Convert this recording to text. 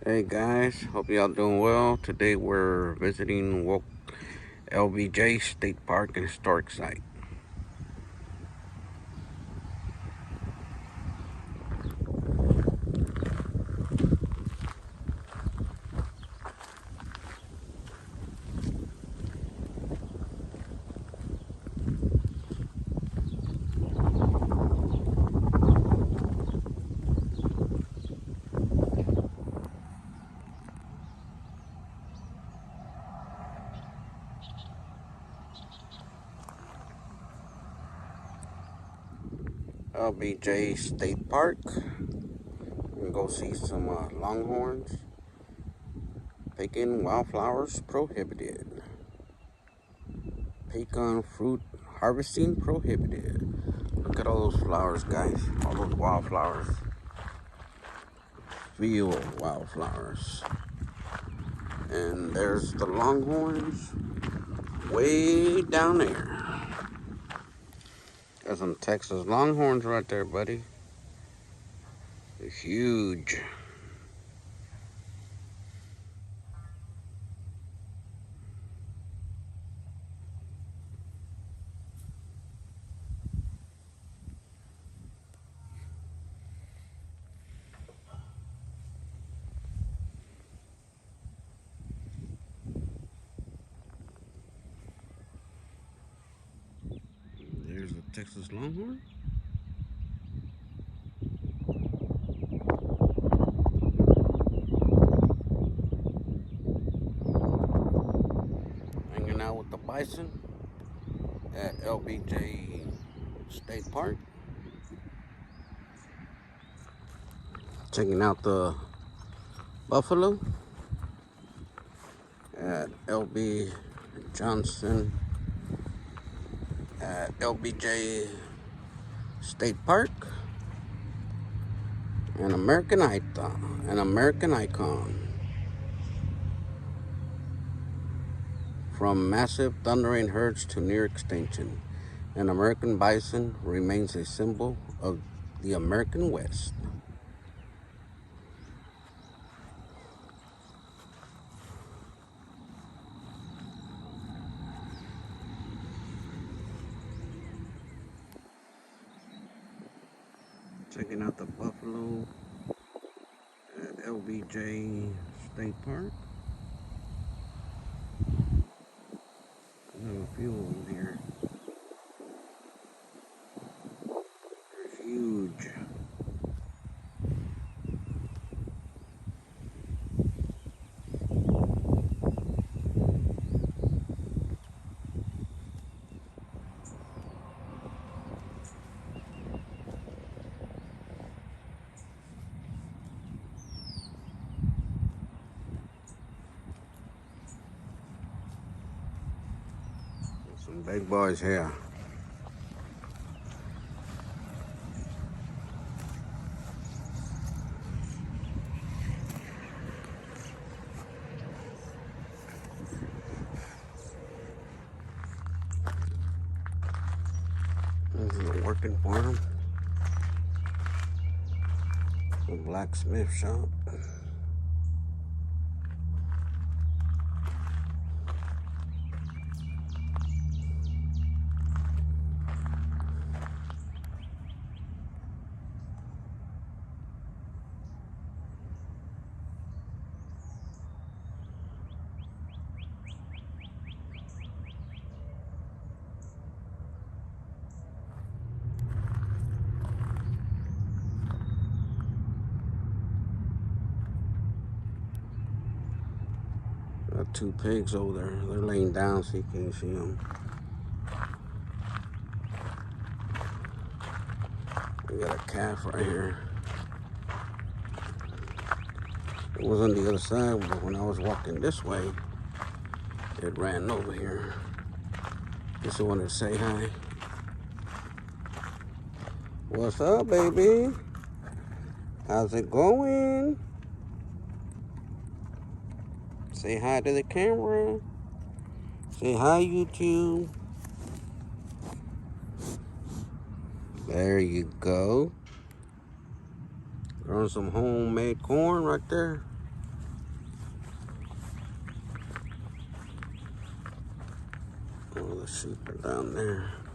Hey guys, hope y'all doing well. Today we're visiting LBJ State Park and Historic Site. LBJ State Park. We can go see some Longhorns. Picking wildflowers prohibited. Pecan fruit harvesting prohibited. Look at all those flowers, guys. All those wildflowers. Field wildflowers. And there's the Longhorns way down there. Got some Texas Longhorns right there, buddy. They're huge. There's the Texas Longhorn. Hanging out with the Bison at LBJ State Park. Checking out the buffalo at LB Johnson at LBJ State Park. An American icon. From massive thundering herds to near extinction, an American bison remains a symbol of the American West. Checking out the buffalo at LBJ State Park. I have a few of them here. They're huge. Some big boys here. This is a working farm. A blacksmith shop. Got two pigs over there. They're laying down so you can't see them. We got a calf right here. It was on the other side, but when I was walking this way, it ran over here. Just wanted to say hi. What's up, baby? How's it going? Say hi to the camera. Say hi, YouTube. There you go. Growing some homemade corn right there. the sheep are down there.